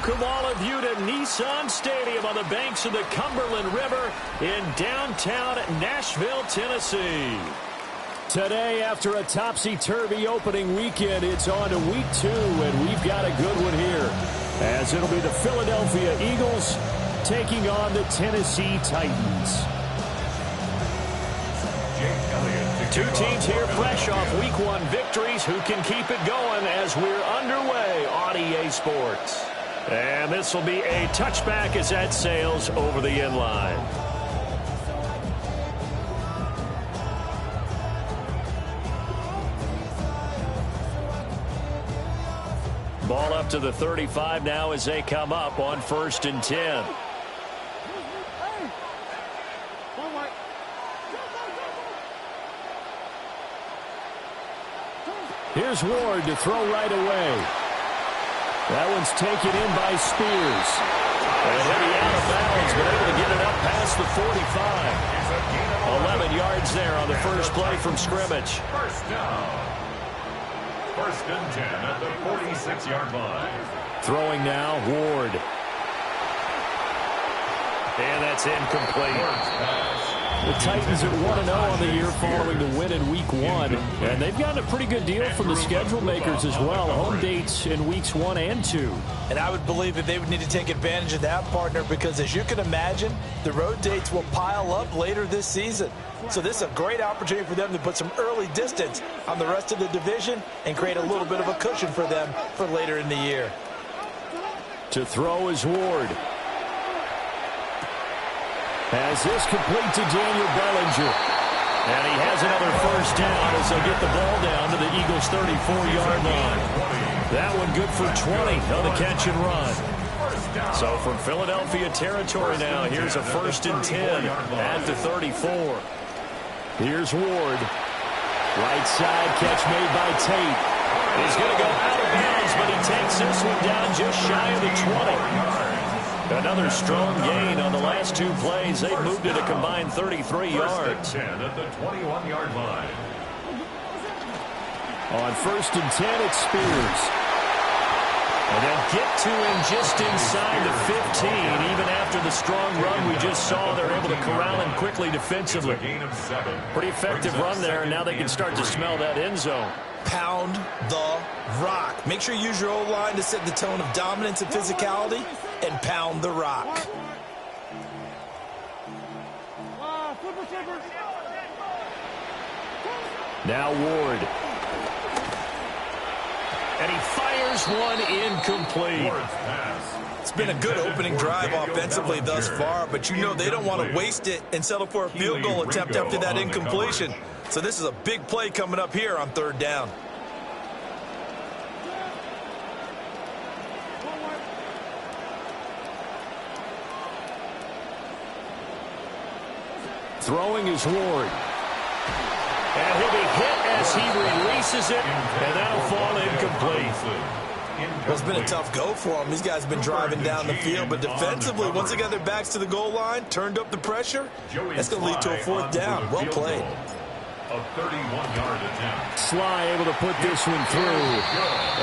welcome all of you to Nissan Stadium on the banks of the Cumberland River in downtown Nashville, Tennessee. Today, after a topsy-turvy opening weekend, it's on to week 2, and we've got a good one here, as it'll be the Philadelphia Eagles taking on the Tennessee Titans. Two teams here fresh off Week 1 victories. Who can keep it going as we're underway on EA Sports? And this will be a touchback as that sails over the end line. Ball up to the 35 now as they come up on 1st and 10. Here's Ward to throw right away. That one's taken in by Spears. And he'll be out of bounds, but able to get it up past the 45. 11 yards there on the first play from scrimmage. First down. 1st and 10 at the 46-yard line. Throwing now, Ward. And that's incomplete. The Titans are 1-0 on the year following the win in Week 1. And they've gotten a pretty good deal from the schedule makers as well. Home dates in Weeks 1 and 2. And I would believe that they would need to take advantage of that, partner, because as you can imagine, the road dates will pile up later this season. So this is a great opportunity for them to put some early distance on the rest of the division and create a little bit of a cushion for them for later in the year. To throw is Ward. As this complete to Daniel Bellinger. And he has another first down as they get the ball down to the Eagles' 34-yard line. That one good for 20 on the catch and run. So from Philadelphia territory now, here's a 1st and 10 at the 34. Here's Ward. Right side catch made by Tate. He's going to go out of bounds, but he takes this one down just shy of the 20. Another strong gain on the last 2 plays. They've moved it a combined 33 yards. 10 at the 21-yard line. On 1st and 10, it's Spears. And they'll get to him just inside the 15. Even after the strong run we just saw, they're able to corral him quickly defensively. Pretty effective run there, and now they can start to smell that end zone. Pound the rock. Make sure you use your O-line to set the tone of dominance and physicality, and pound the rock. Now Ward. And he fires one incomplete. It's been a good opening drive offensively thus far, but you know they don't want to waste it and settle for a field goal attempt after that incompletion. So this is a big play coming up here on 3rd down. Throwing is Ward. And he'll be hit as he releases it, and that'll fall incomplete. Well, it's been a tough go for them. These guys have been driving down the field, but defensively, once they got their backs to the goal line, turned up the pressure, that's going to lead to a 4th down. Well played. A 31-yard attempt. Sly able to put this one through.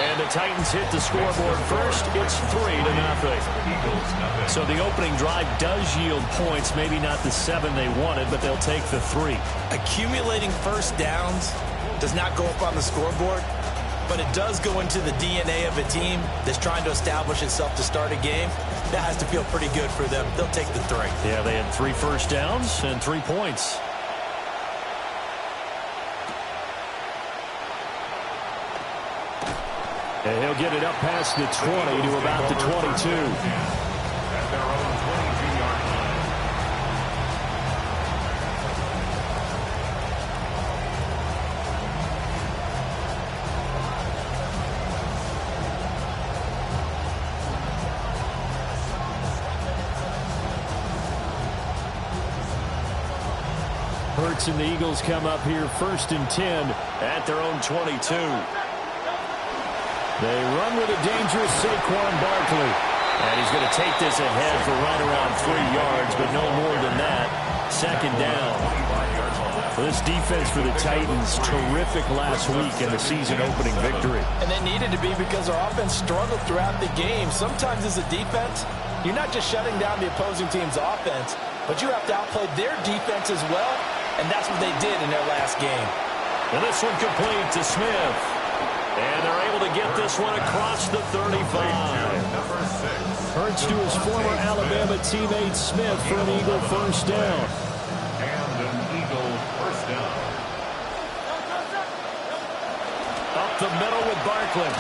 And the Titans hit the scoreboard first. It's 3-0. So the opening drive does yield points. Maybe not the 7 they wanted, but they'll take the 3. Accumulating first downs does not go up on the scoreboard, but it does go into the DNA of a team that's trying to establish itself to start a game. That has to feel pretty good for them. They'll take the 3. Yeah, they had 3 first downs and 3 points. And he'll get it up past the 20 to about the 22. At their own 22-yard line. Hurts and the Eagles come up here 1st and 10 at their own 22. They run with a dangerous Saquon Barkley. And he's going to take this ahead for right around 3 yards, but no more than that. 2nd down. This defense for the Titans, terrific last week in the season-opening victory. And they needed to be because their offense struggled throughout the game. Sometimes as a defense, you're not just shutting down the opposing team's offense, but you have to outplay their defense as well, and that's what they did in their last game. And this one complete to Smith. And they're able to get this one across the 35. Hurts to his former Alabama teammate Smith for an Eagle first down. Up the middle with Barkley.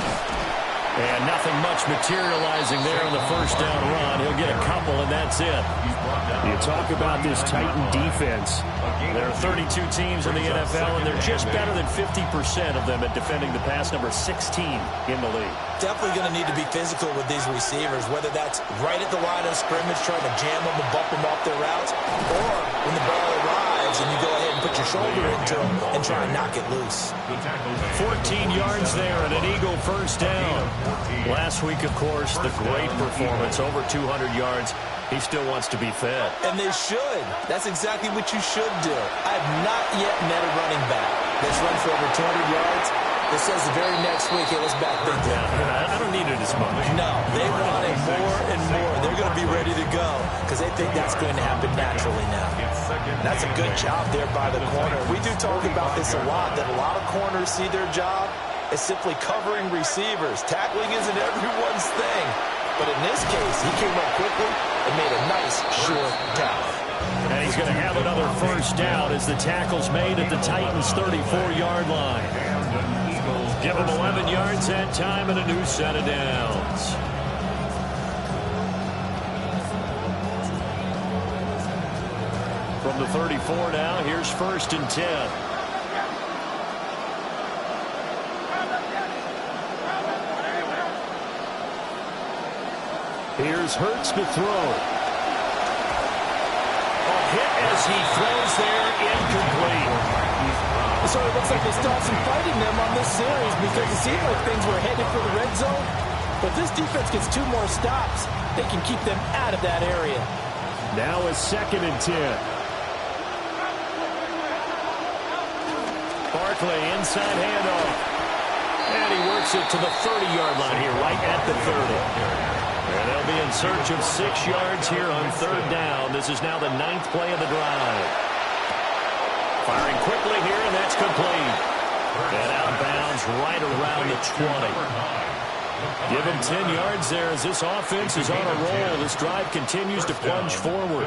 And nothing much materializing there on the first down run. He'll get a couple, and that's it. You talk about this Titan defense. There are 32 teams in the NFL, and they're just better than 50% of them at defending the pass, number 16 in the league. Definitely going to need to be physical with these receivers, whether that's right at the line of scrimmage, trying to jam them and bump them off their routes, or when the ball arrives and you go ahead and put your shoulder into them and try to knock it loose. 14 yards there and an Eagle first down. Last week, of course, the great performance, over 200 yards. He still wants to be fed. And they should. That's exactly what you should do. I have not yet met a running back that's run for over 200 yards that says the very next week, hey, let's back things down. I don't need it as much. No, they want it more and more. They're going to be ready to go because they think that's going to happen naturally now. That's a good job there by the corner. We do talk about this a lot, that a lot of corners see their job as simply covering receivers. Tackling isn't everyone's thing. But in this case, he came up quickly and made a nice, short tackle. And he's going to have another first down as the tackle's made at the Titans' 34-yard line. Give him 11 yards that time and a new set of downs. From the 34 now, here's 1st and 10. Here's Hurts to throw. A hit as he throws there, incomplete. So it looks like they still have some fighting them on this series because it seemed like things were headed for the red zone. But this defense gets 2 more stops. They can keep them out of that area. Now a 2nd and 10. Barkley inside handoff. And he works it to the 30-yard line here, right at the 30. And they'll be in search of 6 yards here on 3rd down. This is now the 9th play of the drive. Firing quickly here, and that's complete. And out of bounds right around the 20. Give him 10 yards there as this offense is on a roll. This drive continues to plunge forward.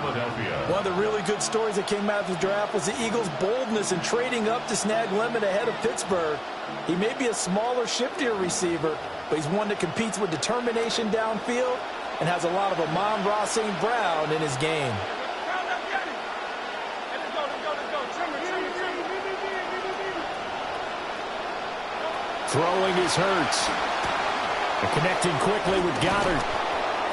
One of the really good stories that came out of the draft was the Eagles' boldness in trading up to snag Lemon ahead of Pittsburgh. He may be a smaller, shiftier receiver, but he's one that competes with determination downfield and has a lot of Amon-Ra St. Brown in his game. Throwing is Hurts. Connecting quickly with Goddard.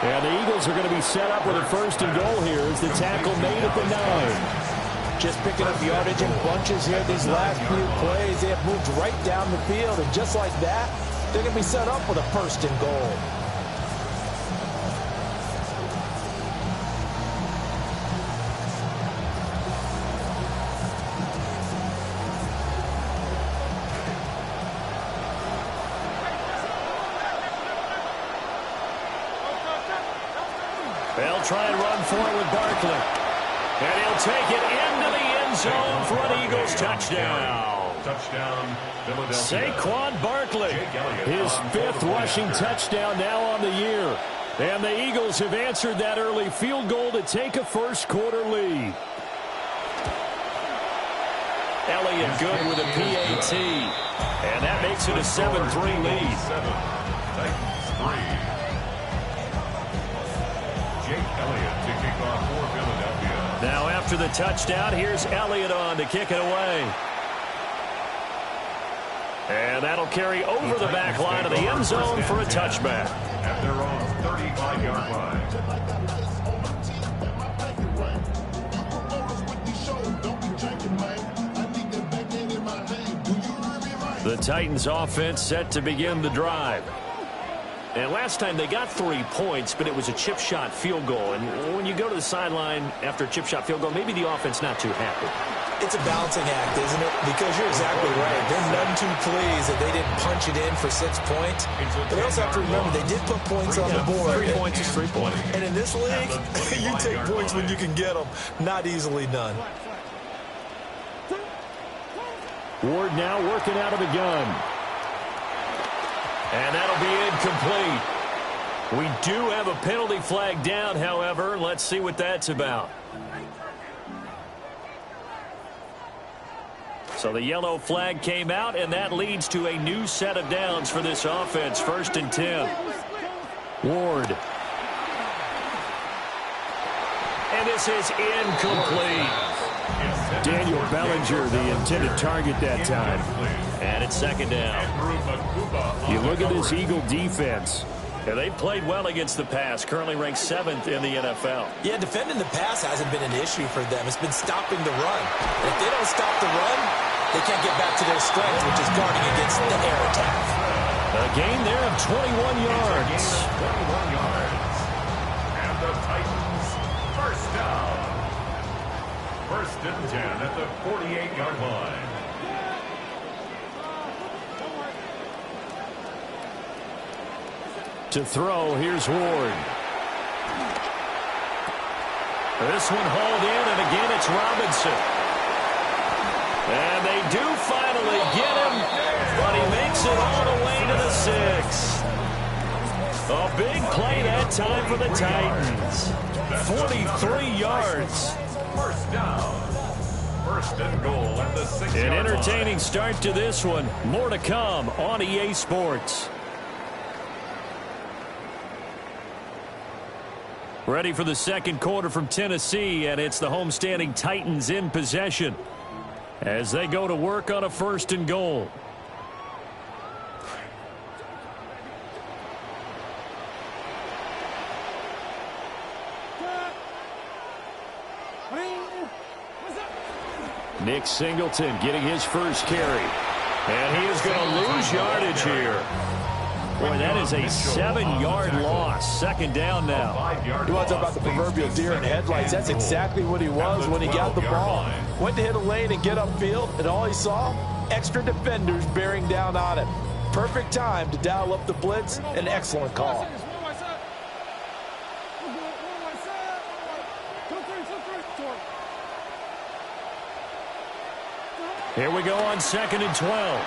And the Eagles are going to be set up with a 1st and goal here as the tackle made at the 9. Just picking up yardage in bunches here these last few plays. They have moved right down the field, and just like that, they're going to be set up with a 1st and goal. They'll try and run for it with Barkley. And he'll take it into the end zone for an Eagles touchdown. Touchdown, Philadelphia. Saquon Barkley, his 5th rushing touchdown now on the year. And the Eagles have answered that early field goal to take a first-quarter lead. Elliott good with a PAT. And that makes it a 7-3 lead. 7, Titans 3. Jake Elliott to kick off for Philadelphia. Now after the touchdown, here's Elliott on to kick it away. And that'll carry over the back line of the end zone for a touchback. At their own 35-yard line. The Titans offense set to begin the drive. And last time they got 3 points, but it was a chip shot field goal. And when you go to the sideline after a chip shot field goal, maybe the offense not too happy. It's a balancing act, isn't it? Because you're exactly right. They're none too pleased that they didn't punch it in for 6 points. But they also have to remember they did put points on the board. 3 points is 3 points. And in this league, you take points when you can get them. Not easily done. Ward now working out of the gun. And that'll be incomplete. We do have a penalty flag down, however. Let's see what that's about. So the yellow flag came out, and that leads to a new set of downs for this offense. 1st and 10. Ward. And this is incomplete. Daniel Bellinger, the intended target that time. And it's 2nd down. You look at this Eagle defense. Yeah, they've played well against the pass, currently ranked 7th in the NFL. Yeah, defending the pass hasn't been an issue for them. It's been stopping the run. And if they don't stop the run, they can't get back to their strength, which is guarding against the air attack. A gain there of 21 yards. 21 yards. And the Titans, 1st down. 1st and 10 at the 48-yard line. To throw, here's Ward. This one hauled in, and again it's Robinson. And they do finally get him, but he makes it all the way to the 6. A big play that time for the Titans. 43 yards. 1st down. 1st and goal at the 6-yard line. An entertaining start to this one. More to come on EA Sports. Ready for the 2nd quarter from Tennessee, and it's the homestanding Titans in possession as they go to work on a 1st and goal. Nick Singleton getting his first carry, and he is going to lose yardage here. Boy, that is a 7-yard loss. 2nd down now. You want to talk about the proverbial deer in headlights? That's exactly what he was when he got the ball. Went to hit a lane and get upfield, and all he saw, extra defenders bearing down on him. Perfect time to dial up the blitz. An excellent call. Here we go on 2nd and 12.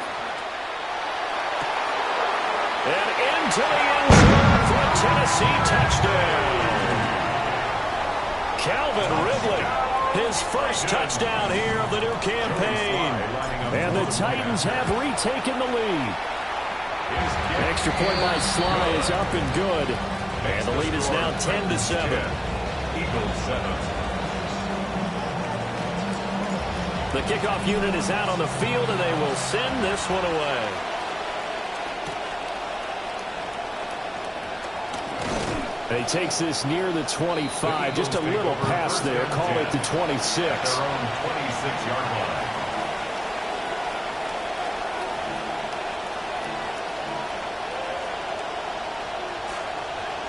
And into the end zone for a Tennessee touchdown. Calvin Ridley, his first touchdown here of the new campaign. And the Titans have retaken the lead. An extra point by Sly is up and good. And the lead is now 10-7. Eagles 7. The kickoff unit is out on the field, and they will send this one away. And he takes this near the 25, just a little pass there. Call it the 26. Their own 26-yard line.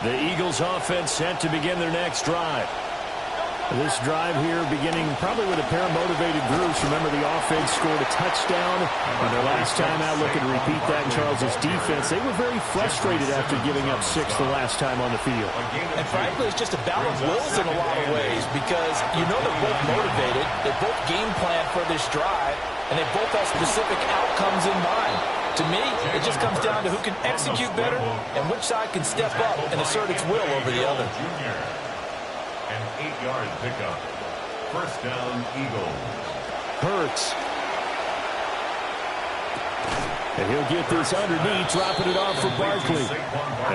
The Eagles offense set to begin their next drive. This drive here beginning probably with a pair of motivated groups. Remember, the offense scored a touchdown on their last time out. Looking to repeat that in Charles' defense. They were very frustrated after giving up 6 the last time on the field. And frankly, it's just a battle of wills in a lot of ways because you know they're both motivated. They both game plan for this drive, and they both have specific outcomes in mind. To me, it just comes down to who can execute better and which side can step up and assert its will over the other. An 8-yard pickup. 1st down, Eagles. Hurts. And he'll get this underneath, dropping it off for Barkley.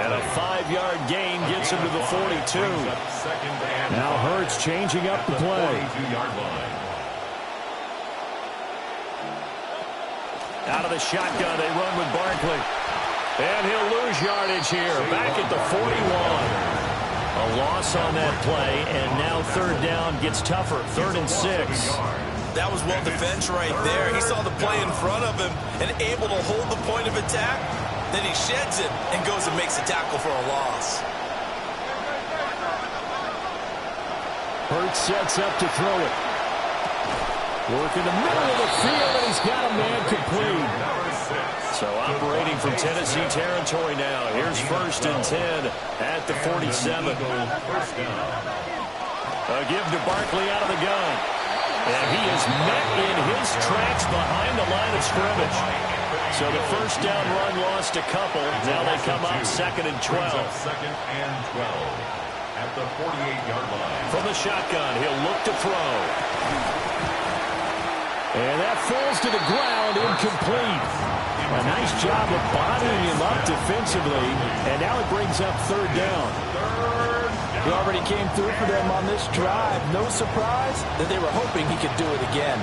And a 5-yard gain gets him to the 42. Now Hurts changing up the play. Out of the shotgun, they run with Barkley. And he'll lose yardage here, back at the 41. A loss on that play, and now 3rd down gets tougher, 3rd and 6. That was well defense right there. He saw the play in front of him and able to hold the point of attack. Then he sheds it and goes and makes a tackle for a loss. Hurts sets up to throw it. Working the middle of the field, and he's got a man complete. So operating from Tennessee territory now. Here's 1st and 10 at the 47. A give to Barkley out of the gun. And he is met in his tracks behind the line of scrimmage. So the first down run lost a couple. Now they come up 2nd and 12. 2nd and 12 at the 48-yard line. From the shotgun, he'll look to throw. And that falls to the ground, incomplete. A nice job of bodying him up defensively. And now it brings up 3rd down. He already came through for them on this drive. No surprise that they were hoping he could do it again.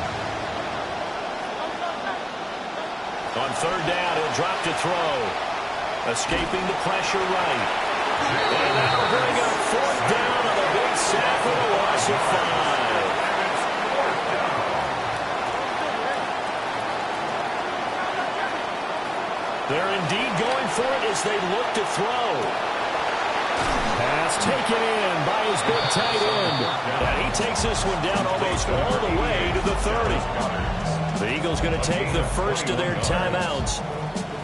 On 3rd down, he'll drop to throw. Escaping the pressure right. And that'll bring up 4th down on a big sack with a loss of 5. They're indeed going for it as they look to throw. Pass taken in by his big tight end. And he takes this one down almost all the way to the 30. The Eagles going to take the first of their timeouts.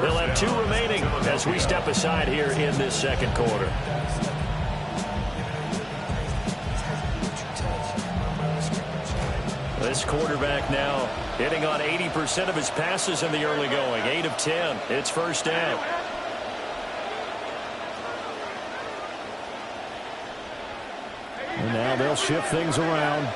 They'll have 2 remaining as we step aside here in this 2nd quarter. This quarterback now hitting on 80% of his passes in the early going. 8 of 10. It's 1st down. And now they'll shift things around.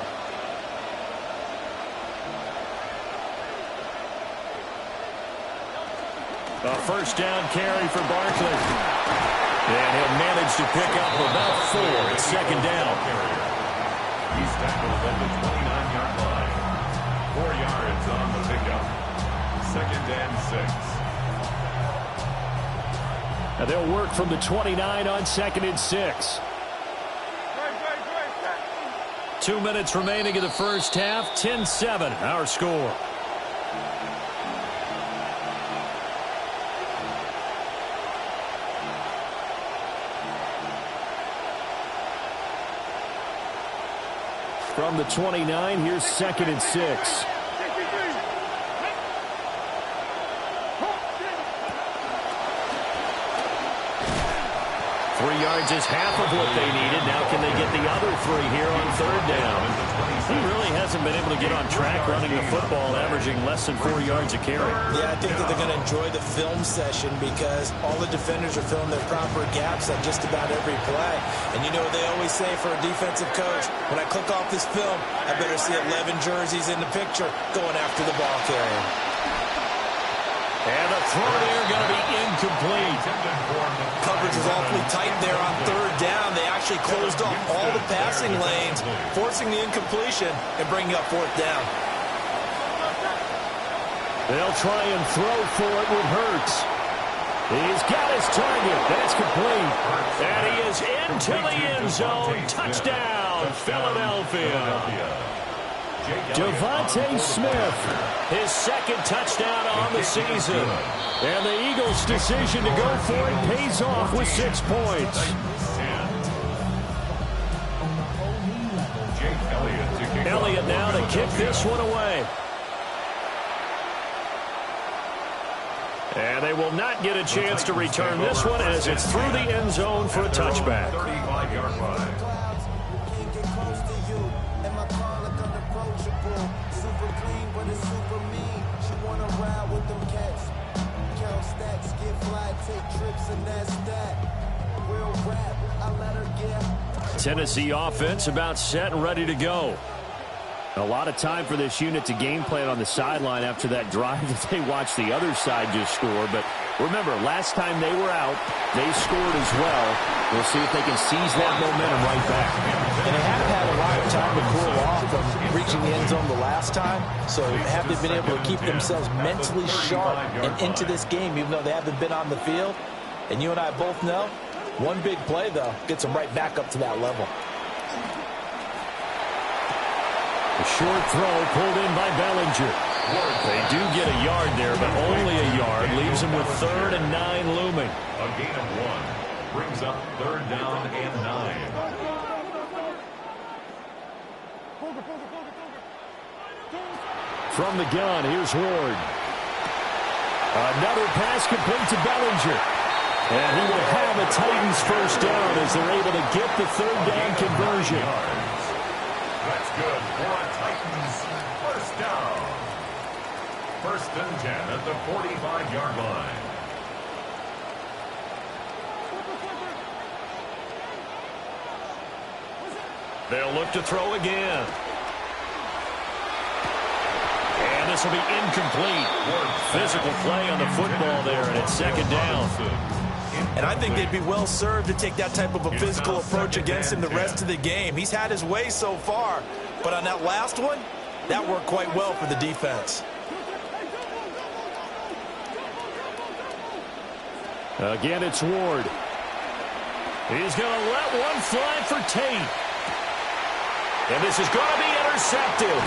A 1st down carry for Barkley. And he'll manage to pick up about 4. It's 2nd down. He's tackled at the 29-yard line. 4 yards on the pickup. 2nd and 6. Now they'll work from the 29 on 2nd and 6. 2 minutes remaining in the first half. 10-7, our score. From the 29, here's 2nd and 6. 3 yards is half of what they needed. Now can they get the other 3 here on 3rd down? He really hasn't been able to get on track running the football, averaging less than 4 yards a carry. Yeah, I think that they're going to enjoy the film session because all the defenders are filling their proper gaps on just about every play. And you know what they always say for a defensive coach? When I click off this film, I better see 11 jerseys in the picture going after the ball carrier. And the throw there going to be incomplete. Coverage was awfully tight there on 3rd down. They actually closed off all the passing lanes, forcing the incompletion and bringing up 4th down. They'll try and throw for it with Hurts. He's got his target. That's complete. And he is into the end zone. Touchdown, Philadelphia. Devontae Smith, his 2nd touchdown on the season. And the Eagles' decision to go for it pays off with 6 points. Elliott now to kick this one away. And they will not get a chance to return this one as it's through the end zone for a touchback. 35-yard line. Tennessee offense about set and ready to go. A lot of time for this unit to game plan on the sideline after that drive that they watched the other side just score. But remember, last time they were out, they scored as well. We'll see if they can seize that momentum right back. And they have had a lot of time to cool off from reaching the end zone the last time. So have they been able to keep themselves mentally sharp and into this game, even though they haven't been on the field? And you and I both know, one big play, though, gets them right back up to that level. A short throw pulled in by Bellinger. They do get a yard there, but only a yard. Leaves them with 3rd and 9 looming. A gain of 1 brings up 3rd down and 9. From the gun, here's Ward. Another pass complete to Bellinger. And he will have a Titans first down as they're able to get the third down conversion. That's good for a Titans first down. First and 10 at the 45-yard line. They'll look to throw again. And this will be incomplete. Physical play on the football there, and it's second down. And I think they'd be well served to take that type of a physical approach against him the rest of the game. He's had his way so far, but on that last one, that worked quite well for the defense. Again, it's Ward. He's going to let one fly for Tate. And this is going to be intercepted.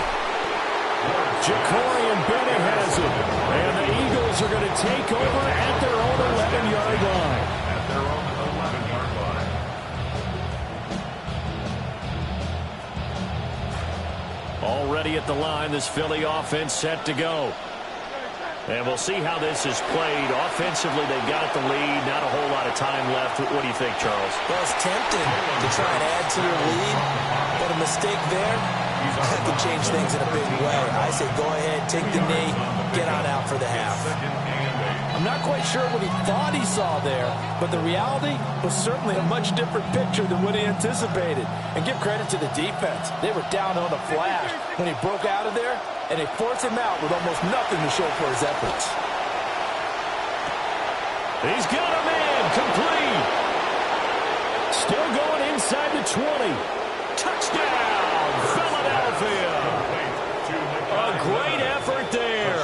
Jacorian Bennett has it. And the Eagles are going to take over at their own 11-yard line. At their own 11-yard line. Already at the line, this Philly offense set to go. And we'll see how this is played. Offensively, they've got the lead. Not a whole lot of time left. What do you think, Charles? Well, it's tempting to try and add to your lead, but a mistake there could change things in a big way. I say go ahead, take the knee, get on out for the half. I'm not quite sure what he thought he saw there, but the reality was certainly a much different picture than what he anticipated. And give credit to the defense. They were down on a flash when he broke out of there, and they forced him out with almost nothing to show for his efforts. He's got a man complete. Still going inside the 20. Touchdown, Philadelphia. A great effort there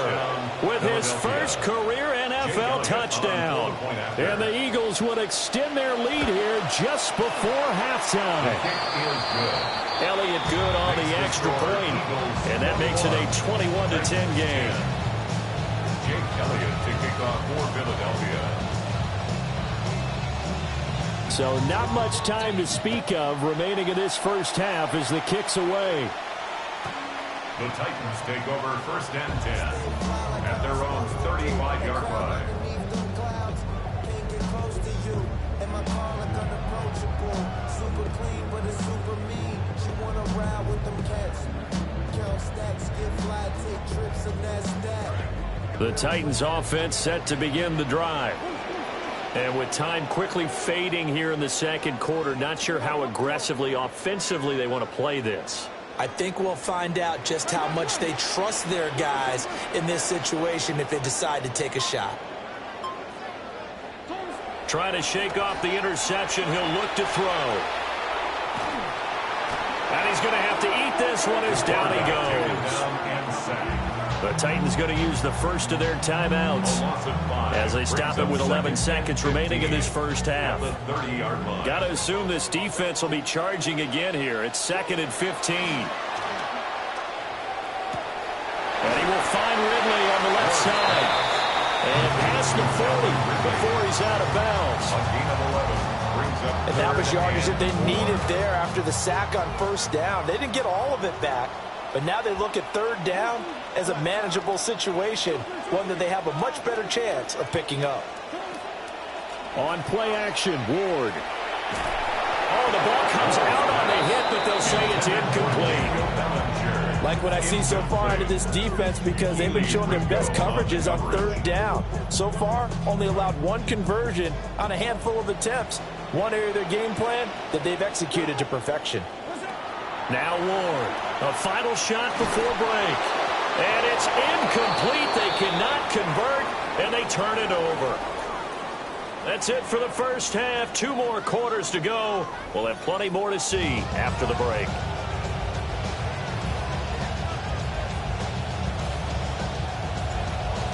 with his first career NFL touchdown. And the Eagles would extend their lead here just before halftime. Elliott good on the extra point, and that makes it a 21-10 game. Jake Elliott to kick off for Philadelphia. So not much time to speak of remaining in this first half as the kick's away. The Titans take over first and 10 at their own 35-yard line. The Titans offense set to begin the drive. And with time quickly fading here in the second quarter, not sure how aggressively, offensively they want to play this. I think we'll find out just how much they trust their guys in this situation if they decide to take a shot. Trying to shake off the interception. He'll look to throw. And he's going to have to eat this one as down he goes. The Titans going to use the first of their timeouts as they stop it with 11 seconds remaining in this first half. Got to assume this defense will be charging again here. It's second and 15. And he will find Ridley on the left side. And past the 40 before he's out of bounds. And that was yardage that they needed there after the sack on first down. They didn't get all of it back, but now they look at third down as a manageable situation, one that they have a much better chance of picking up. On play action, Ward. Oh, the ball comes out on the hit, but they'll say it's incomplete. Like what I see so far out of this defense, because they've been showing their best coverages on third down. So far, only allowed one conversion on a handful of attempts. One area of their game plan that they've executed to perfection. Now Ward, a final shot before break. And it's incomplete. They cannot convert, and they turn it over. That's it for the first half. 2 more quarters to go. We'll have plenty more to see after the break.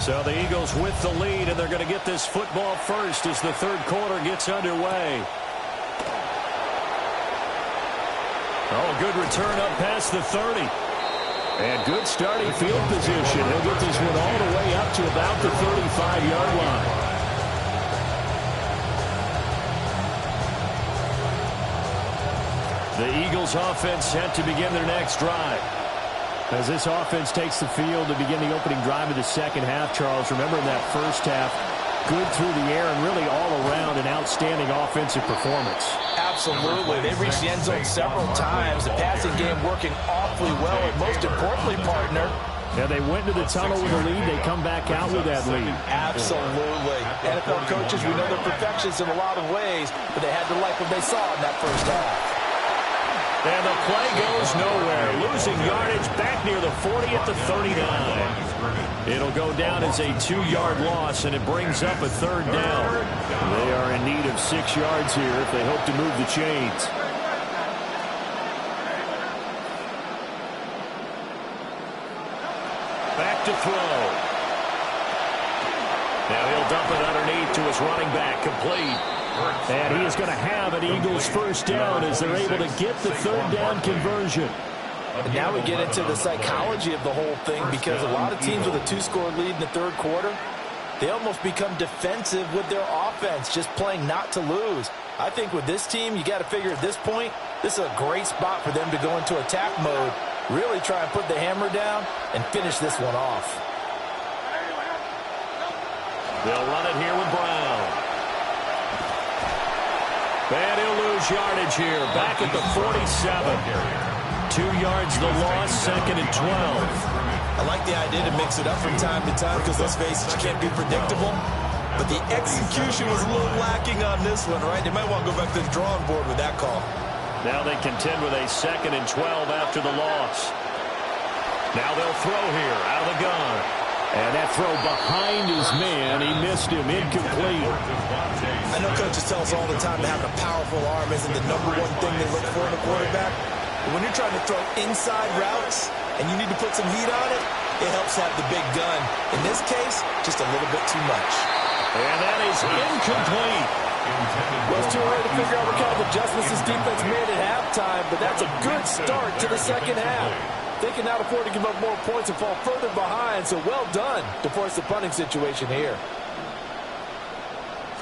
So the Eagles with the lead, and they're going to get this football first as the third quarter gets underway. Oh, good return up past the 30. And good starting field position. He'll get this one all the way up to about the 35-yard line. The Eagles offense set to begin their next drive. As this offense takes the field to begin the opening drive of the second half, Charles, remember in that first half, good through the air and really all around an outstanding offensive performance. Absolutely. They've reached the end zone several times. The passing game working awfully well, and most importantly, partner, yeah, they went to the tunnel with a lead. They come back out with that lead. Absolutely. NFL coaches, we know they're perfectionists in a lot of ways, but they had to like what they saw in that first half. And the play goes nowhere. Losing yardage back near the 40 at the 39. It'll go down as a 2-yard loss, and it brings up a third down. They are in need of 6 yards here if they hope to move the chains. Back to throw. Now he'll dump it underneath to his running back, complete. And he is going to have an Eagles first down as they're able to get the third down conversion. And now we get into the psychology of the whole thing, because a lot of teams with a 2-score lead in the third quarter, they almost become defensive with their offense, just playing not to lose. I think with this team, you got to figure at this point, this is a great spot for them to go into attack mode, really try and put the hammer down and finish this one off. They'll run it here with Brown. And he'll lose yardage here, back at the 47. 2 yards the loss, 2nd and 12. I like the idea to mix it up from time to time, because let's face it, you can't be predictable. But the execution was a little lacking on this one, right? They might want to go back to the drawing board with that call. Now they contend with a 2nd and 12 after the loss. Now they'll throw here, out of the gun. And that throw behind his man, he missed him, incomplete. I know coaches tell us all the time that having a powerful arm isn't the #1 thing they look for in a quarterback. But when you're trying to throw inside routes and you need to put some heat on it, it helps have the big gun. In this case, just a little bit too much. And that is incomplete. Well, it's too early to figure out what kind of adjustments this defense made at halftime, but that's a good start to the second half. They can now afford to give up more points and fall further behind, so well done to force the punting situation here.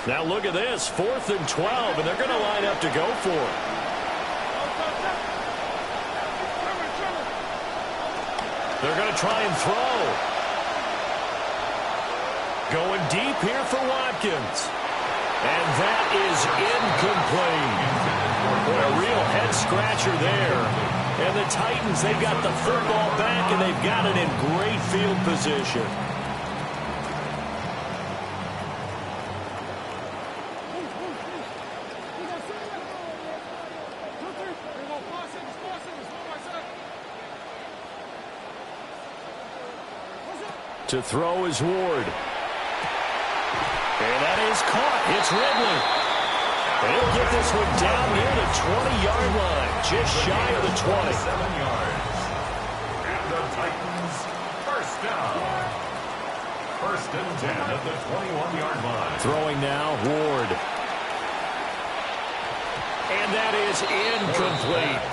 Now look at this, 4th and 12, and they're going to line up to go for it. They're going to try and throw. Going deep here for Watkins. And that is incomplete. Boy, a real head-scratcher there. And the Titans, they've got the football back, and they've got it in great field position. To throw is Ward. And that is caught. It's Ridley. And he'll get this one down near the 20-yard line, just shy of the 20. 7 yards. And the Titans first down. 1st and 10 at the 21-yard line. Throwing now, Ward. And that is incomplete.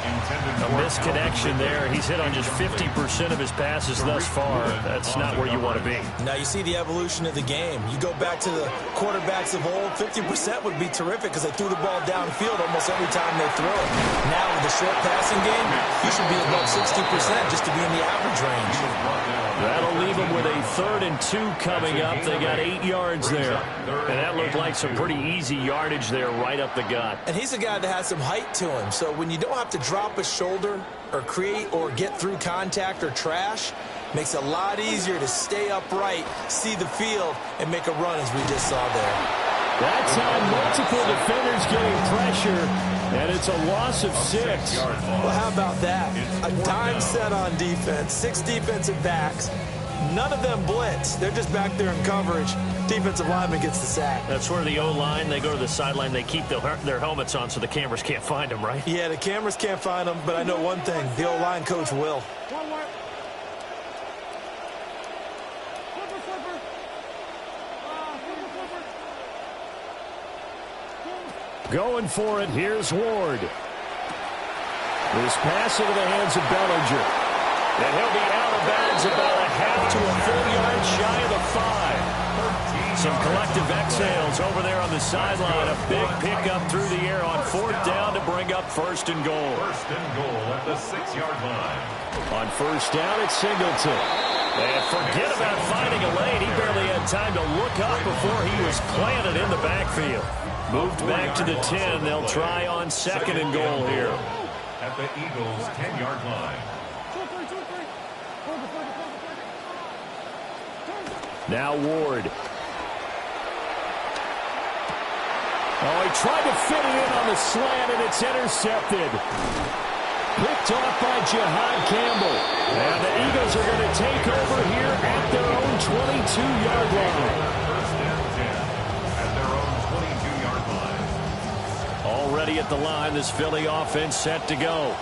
A misconnection there. He's hit on just 50% of his passes thus far. That's not where you want to be. Now you see the evolution of the game. You go back to the quarterbacks of old, 50% would be terrific because they threw the ball downfield almost every time they throw it. Now with the short passing game, you should be above 60% just to be in the average range. That'll leave them with a 3rd and 2 coming up. They got 8 yards there. And that looked like some pretty easy yardage there right up the gut. And he's a guy that has some height to him. So when you don't have to drop a shoulder or create or get through contact or trash, makes it a lot easier to stay upright, see the field, and make a run as we just saw there. That time, multiple defenders getting pressure, and it's a loss of 6. Well, how about that? A dime set on defense, 6 defensive backs. None of them blitz. They're just back there in coverage. Defensive lineman gets the sack. That's where the O-line, they go to the sideline, they keep their helmets on so the cameras can't find them, right? Yeah, the cameras can't find them, but I know one thing. The O-line coach will. Going for it, here's Ward. This pass into the hands of Bellinger. And he'll be out of bounds about a half to a full yard shy of the 5. Some collective collective exhales over there on the sideline. A big pickup through the air on 4th down to bring up 1st and goal. 1st and goal at the 6-yard line. On 1st down, it's Singleton. And forget about finding a lane. He barely had time to look up before he was planted in the backfield. Moved back to the 10. They'll try on 2nd and goal here. At the Eagles' 10-yard line. Now Ward. Oh, he tried to fit it in on the slant, and it's intercepted. Picked off by Jihad Campbell. And the Eagles are going to take over here at their own 22-yard line. 1st and 10 at their own 22-yard line. Already at the line, this Philly offense set to go.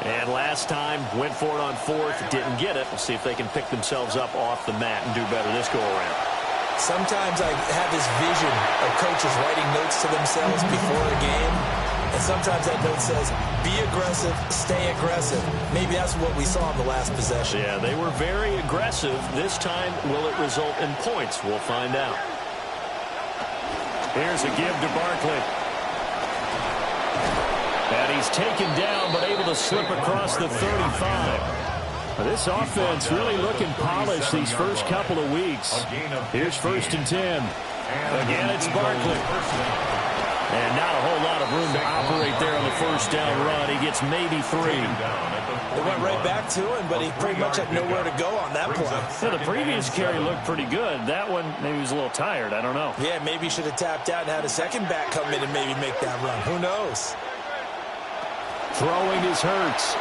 And last time, went for it on 4th, didn't get it. We'll see if they can pick themselves up off the mat and do better this go-around. Sometimes I have this vision of coaches writing notes to themselves before a game. And sometimes that note says, be aggressive, stay aggressive. Maybe that's what we saw in the last possession. Yeah, they were very aggressive. This time, will it result in points? We'll find out. Here's a give to Barkley. And he's taken down, but able to slip across the 35. This offense really looking polished these first couple of weeks. Here's 1st and 10. Again, it's Barkley. And not a whole lot of room to operate there on the 1st down run. He gets maybe 3. They went right back to him, but he pretty much had nowhere to go on that play. Yeah, the previous carry looked pretty good. That one, maybe he was a little tired. I don't know. Yeah, maybe he should have tapped out and had a second back come in and maybe make that run. Who knows? Throwing is Hurts.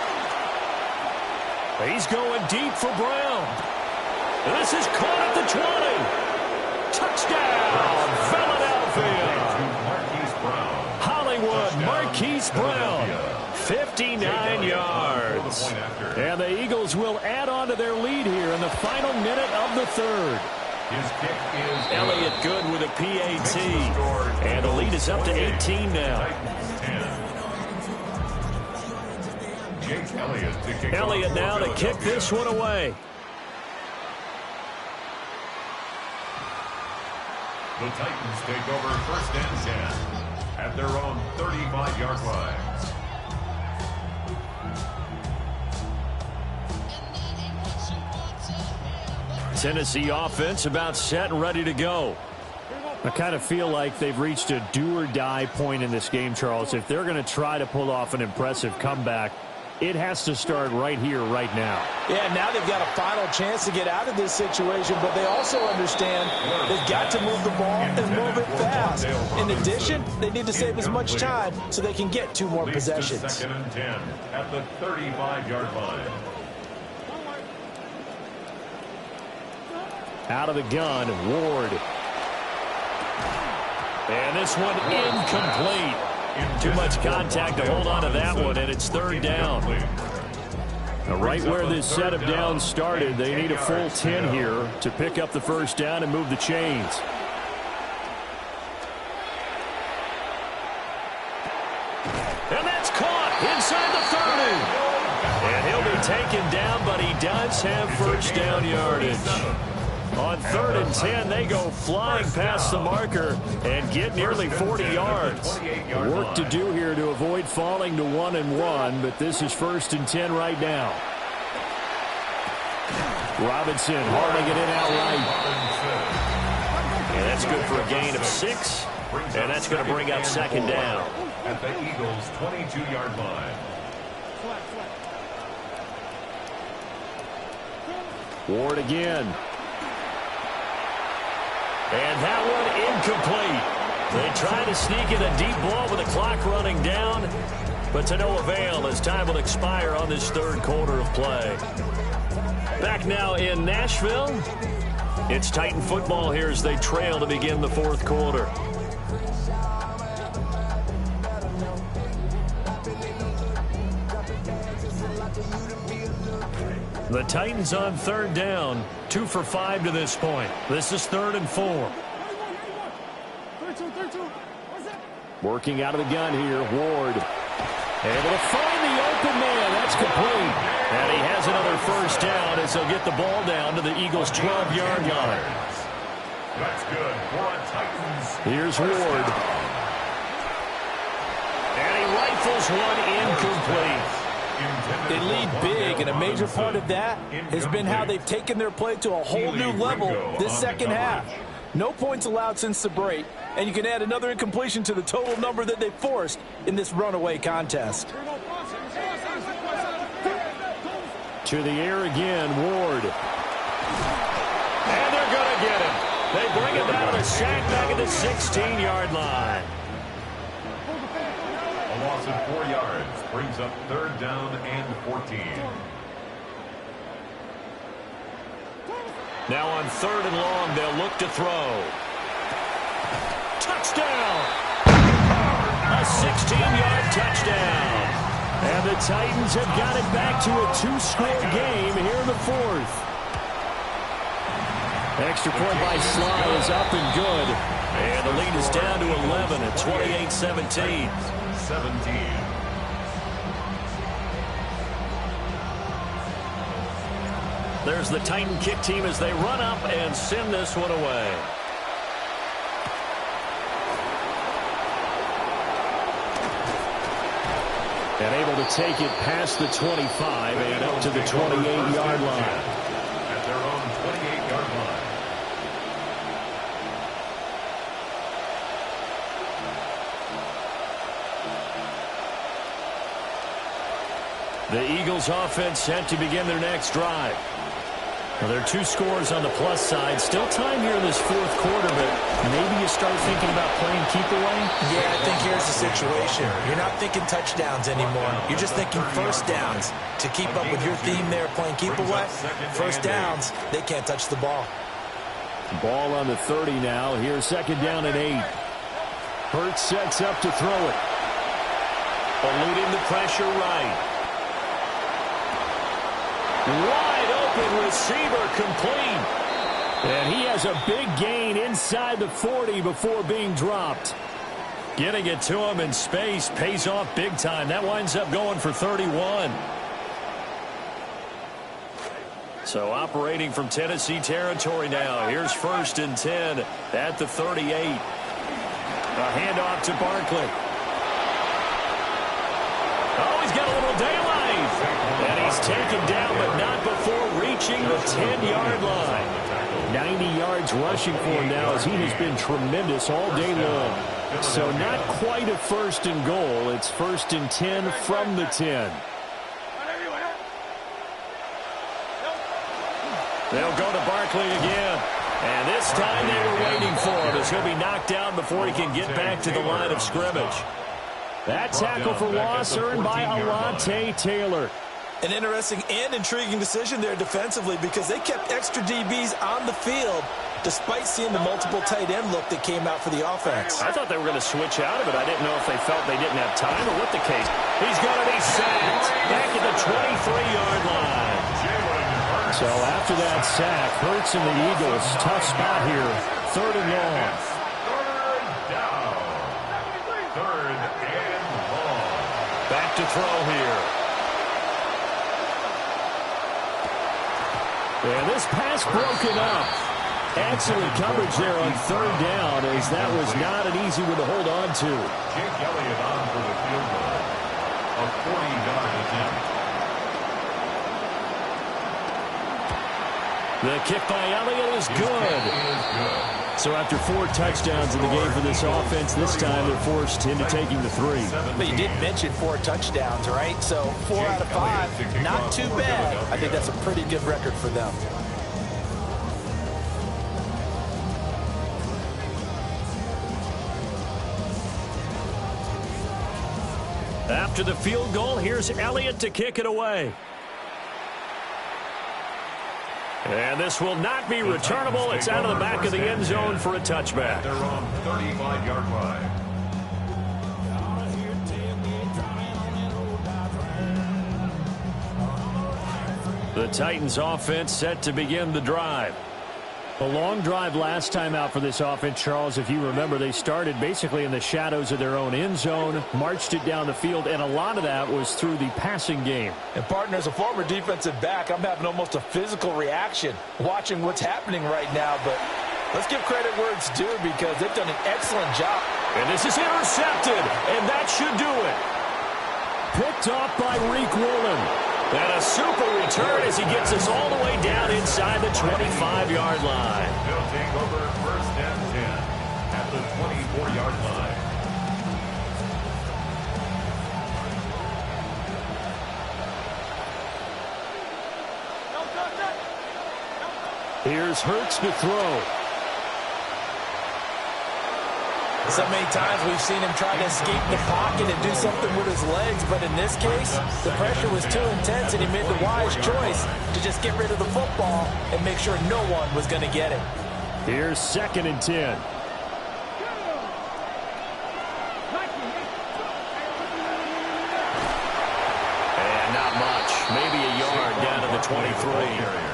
He's going deep for Brown. This is caught at the 20. Touchdown, Philadelphia. Hollywood Marquise Brown, 59 yards. And the Eagles will add on to their lead here in the final minute of the 3rd. His kick is Elliott good with a PAT. And the lead is up to 18 now. Jake Elliott to kick Elliott now to kick this one away. The Titans take over 1st and 10 at their own 35-yard line. Tennessee offense about set and ready to go. I kind of feel like they've reached a do-or-die point in this game, Charles. If they're going to try to pull off an impressive comeback, it has to start right here, right now. Yeah, now they've got a final chance to get out of this situation, but they also understand they've got to move the ball and move it fast. In addition, they need to save as much time so they can get 2 more possessions. 2nd and 10 at the 35-yard line. Out of the gun, Ward. And this one incomplete. Too much contact to hold on to that one, and it's 3rd down. Now, right where this set of downs started, they need a full 10 here to pick up the 1st down and move the chains. And that's caught inside the 30. And he'll be taken down, but he does have 1st down yardage. On 3rd and 10, they go flying past the marker and get nearly 40 yards. Work to do here to avoid falling to 1-1, but this is 1st and 10 right now. Robinson hauling it in outright. And that's good for a gain of 6, and that's going to bring up 2nd down. At the Eagles' 22-yard line. Ward again. And that one incomplete. They try to sneak in a deep ball with the clock running down, but to no avail as time will expire on this 3rd quarter of play. Back now in Nashville. It's Titan football here as they trail to begin the 4th quarter. The Titans on 3rd down, 2 for 5 to this point. This is 3rd and 4. Working out of the gun here, Ward. Able to find the open man. That's complete. And he has another 1st down as they'll get the ball down to the Eagles' 12-yard line. That's good for a Titans. Here's Ward. And he rifles one incomplete. They lead big, and a major part of that has been how they've taken their play to a whole new level this second half. No points allowed since the break, and you can add another incompletion to the total number that they forced in this runaway contest. To the air again, Ward. And they're going to get him. They bring him down to the sack back at the 16-yard line. A loss of 4 yards brings up 3rd down and 14. Now on 3rd and long, they'll look to throw. Touchdown! A 16-yard touchdown. And the Titans have got it back to a 2-score game here in the 4th. Extra point by Sly is up and good. And the lead is down to 11 at 28-17. 17. There's the Titan kick team as they run up and send this one away. And able to take it past the 25 and up to the 28-yard line. At their own 28-yard line. The Eagles offense set to begin their next drive. Well, there are 2 scores on the plus side. Still time here in this 4th quarter, but maybe you start thinking about playing keep away? Yeah, I think here's the situation. You're not thinking touchdowns anymore. You're just thinking first downs. To keep up with your theme there, playing keep away, first downs, they can't touch the ball. Ball on the 30 now. Here's 2nd down and 8. Hurts sets up to throw it. Eluding the pressure right. Wide open receiver complete. And he has a big gain inside the 40 before being dropped. Getting it to him in space pays off big time. That winds up going for 31. So operating from Tennessee territory now. Here's 1st and 10 at the 38. A handoff to Barkley. Oh, he's got a little daylight. And he's taken down, but not before reaching the 10-yard line. 90 yards rushing for him now as he has been tremendous all day long. So not quite a 1st and goal. It's 1st and 10 from the 10. They'll go to Barkley again. And this time they were waiting for him as he'll be knocked down before he can get back to the line of scrimmage. That tackle for loss earned by Alontae Taylor. An interesting and intriguing decision there defensively because they kept extra DBs on the field despite seeing the multiple tight end look that came out for the offense. I thought they were going to switch out of it. I didn't know if they felt they didn't have time or what the case. He's going to be sacked back at the 23-yard line. So after that sack, Hurts and the Eagles, tough spot here. 3rd and long. 3rd and long. Back to throw here. And this pass broken up. Excellent coverage there on 3rd down as that was not an easy one to hold on to. Jake Elliott on for the field goal. A 40-yard attempt. The kick by Elliott is good. So after 4 touchdowns in the game for this offense, this time they're forced into taking the 3. But you did mention 4 touchdowns, right? So 4 out of 5, not too bad. I think that's a pretty good record for them. After the field goal, here's Elliott to kick it away. And this will not be returnable. It's out of the back of the end zone for a touchback. They're on 35-yard line. The Titans offense set to begin the drive. A long drive last time out for this offense, Charles. If you remember, they started basically in the shadows of their own end zone, marched it down the field, and a lot of that was through the passing game. And, partner, as a former defensive back, I'm having almost a physical reaction watching what's happening right now. But Let's give credit where it's due because they've done an excellent job. And this is intercepted, and that should do it. Picked off by Riq Woolen. And a super return as he gets us all the way down inside the 25-yard line. They'll take over first and 10 at the 24-yard line. Here's Hurts to throw. So many times we've seen him try to escape the pocket and do something with his legs, but in this case, the pressure was too intense and he made the wise choice to just get rid of the football and make sure no one was going to get it. Here's 2nd and 10. And not much. Maybe a yard down to the 23.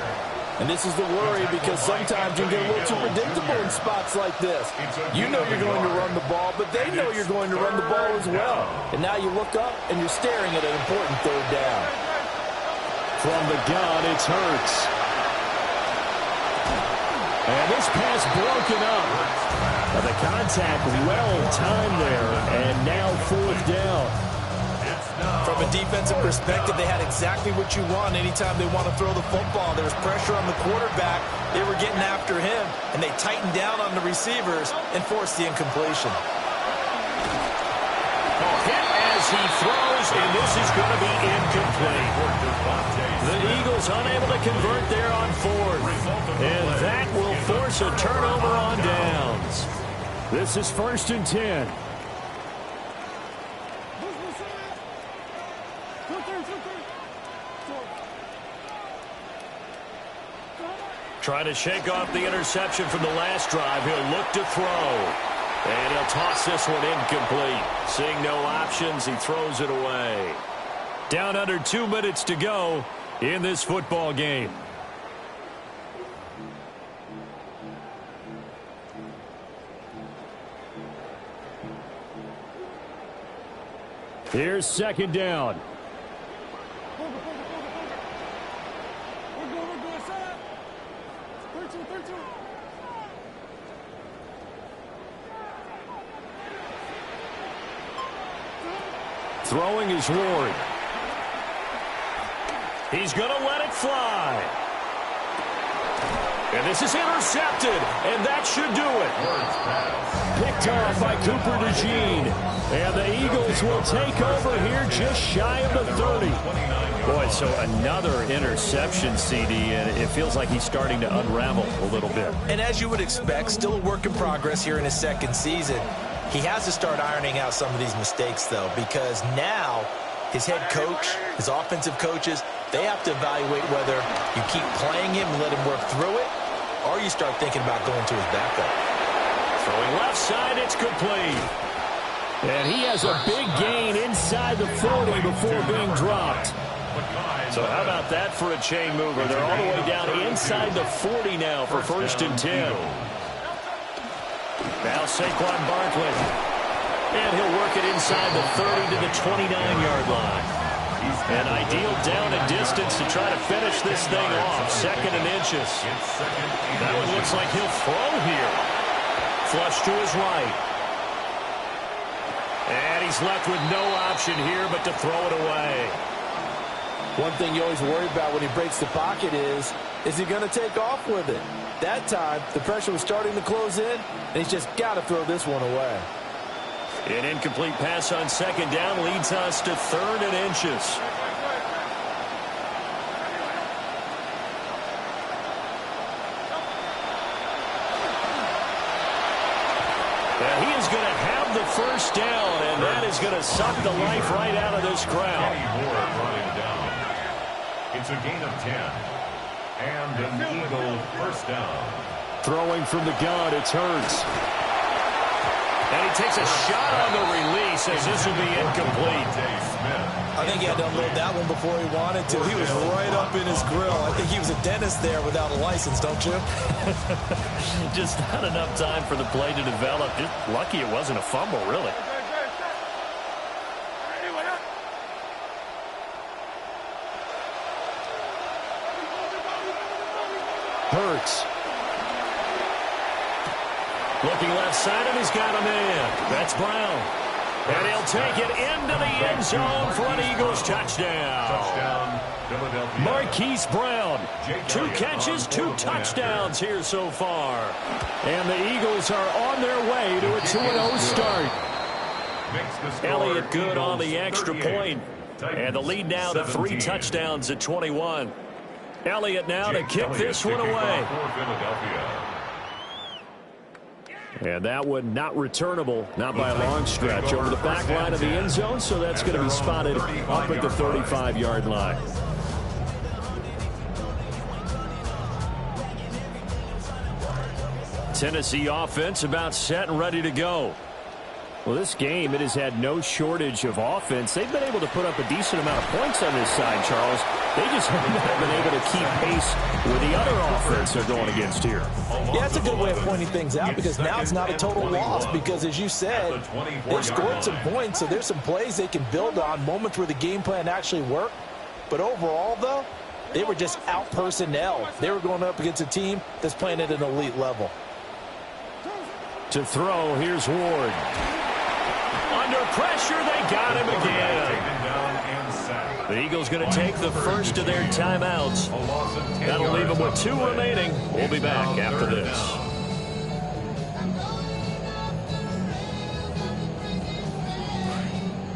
And this is the worry because sometimes you get a little too predictable in spots like this. You know you're going to run the ball, but they know you're going to run the ball as well. And now you look up and you're staring at an important 3rd down. From the gun, it's Hurts. And this pass broken up. The contact well timed there, and now 4th down. From a defensive perspective, they had exactly what you want anytime they want to throw the football. There was pressure on the quarterback. They were getting after him, and they tightened down on the receivers and forced the incompletion. Hit as he throws, and this is going to be incomplete. The Eagles unable to convert there on 4th, and that will force a turnover on downs. This is 1st and 10. Trying to shake off the interception from the last drive. He'll look to throw. And he'll toss this one incomplete. Seeing no options, he throws it away. Down under 2 minutes to go in this football game. Here's 2nd down. Throwing is Ward. He's going to let it fly. And this is intercepted, and that should do it. Picked off by Cooper DeJean. And the Eagles will take over here just shy of the 30. Boy, so another interception, CD, and it feels like he's starting to unravel a little bit. And as you would expect, still a work in progress here in his 2nd season. He has to start ironing out some of these mistakes, though, because now his head coach, his offensive coaches, they have to evaluate whether you keep playing him and let him work through it, or you start thinking about going to his backup. Throwing left side, it's complete. And he has a big gain inside the 40 before being dropped. So how about that for a chain mover? They're all the way down inside the 40 now for 1st and 10. Now Saquon Barkley. And he'll work it inside the 30 to the 29-yard line. An ideal down and distance to try to finish this thing off. 2nd and inches. That one looks like he'll throw here. Flush to his right. And he's left with no option here but to throw it away. One thing you always worry about when he breaks the pocket is he going to take off with it? That time, the pressure was starting to close in, and he's just got to throw this one away. An incomplete pass on 2nd down leads us to 3rd and inches. Now he is going to have the 1st down, and that is going to suck the life right out of this crowd. It's a gain of 10. And an Eagle 1st down. Throwing from the gun, it's Hurts. And he takes a shot on the release as this will be incomplete. I think he had to unload that one before he wanted to. He was right up in his grill. I think he was a dentist there without a license, don't you? Just not enough time for the play to develop. Just lucky it wasn't a fumble, really. Hurts. Looking left side, and he's got him in. That's Brown. And he'll take it into the end zone for an Eagles touchdown. Touchdown, Philadelphia. Marquise Brown, 2 catches, 2 touchdowns here so far. And the Eagles are on their way to a 2-0 start. Elliott good on the extra point. And the lead now to 3 touchdowns at 21. Elliott now to kick this one away. And that one not returnable, not by a long stretch, over the back line of the end zone, so that's going to be spotted up at the 35-yard line. Tennessee offense about set and ready to go. Well, this game, it has had no shortage of offense. They've been able to put up a decent amount of points on this side, Charles. They just have not been able to keep pace with the other offense they're going against here. Yeah, that's a good way of pointing things out, because now it's not a total loss, because as you said, they've scored some points, so there's some plays they can build on, moments where the game plan actually worked. But overall, though, they were just out-personnel. They were going up against a team that's playing at an elite level. To throw, here's Ward. Under pressure, they got him again. The Eagles going to take the first of their timeouts. That'll leave them with 2 remaining. We'll be back after this.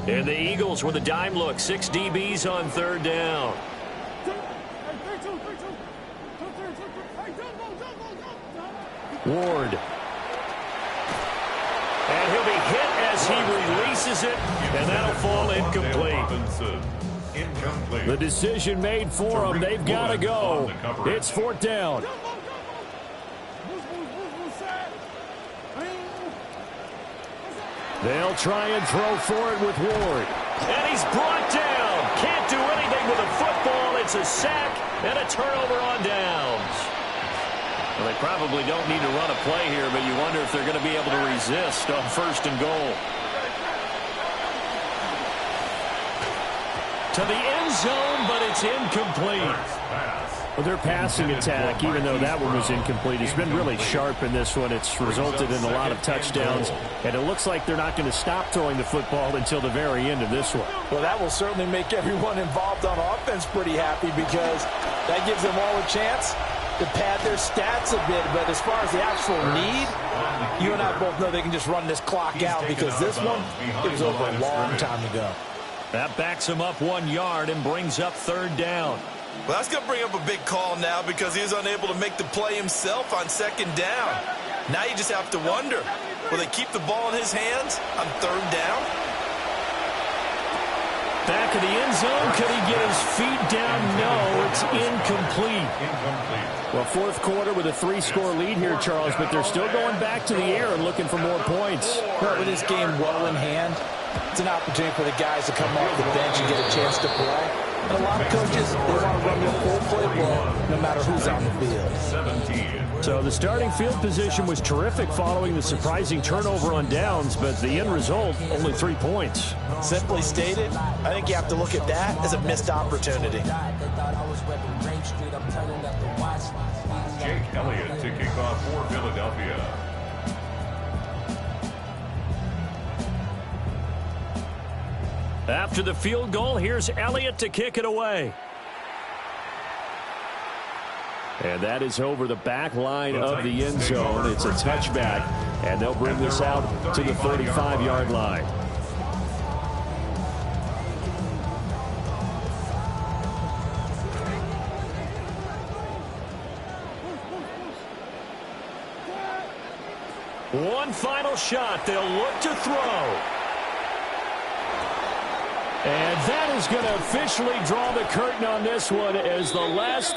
And the Eagles with a dime look. 6 DBs on 3rd down. Ward. And he'll be hit as he releases it, and that'll fall incomplete. The decision made for them. They've got to go. It's 4th down. They'll try and throw for it with Ward. And he's brought down. Can't do anything with a football. It's a sack and a turnover on downs. Well, they probably don't need to run a play here, but you wonder if they're going to be able to resist on 1st and goal. To the end zone, but it's incomplete. Well, their passing attack, even though that one was incomplete, has been really sharp in this one. It's resulted in a lot of touchdowns, and it looks like they're not going to stop throwing the football until the very end of this one. Well, that will certainly make everyone involved on offense pretty happy, because that gives them all a chance to pad their stats a bit. But as far as the actual need, you and I both know they can just run this clock out, because this one, it was over a long time ago. That backs him up 1 yard and brings up 3rd down. Well, that's going to bring up a big call now, because he was unable to make the play himself on 2nd down. Now you just have to wonder, will they keep the ball in his hands on 3rd down? Back of the end zone. Could he get his feet down? No, it's incomplete. Well, 4th quarter with a 3-score lead here, Charles, but they're still going back to the air and looking for more points. Well, with this game well in hand, it's an opportunity for the guys to come off the bench and get a chance to play. And a lot of coaches, they want to run their full playbook no matter who's on the field. So the starting field position was terrific following the surprising turnover on downs, but the end result, only 3 points. Simply stated, I think you have to look at that as a missed opportunity. Jake Elliott to kick off for Philadelphia. After the field goal, here's Elliott to kick it away. And that is over the back line of the end zone. It's a touchback, and they'll bring this out to the 35-yard line. One final shot. They'll look to throw. And that is going to officially draw the curtain on this one as the last throw.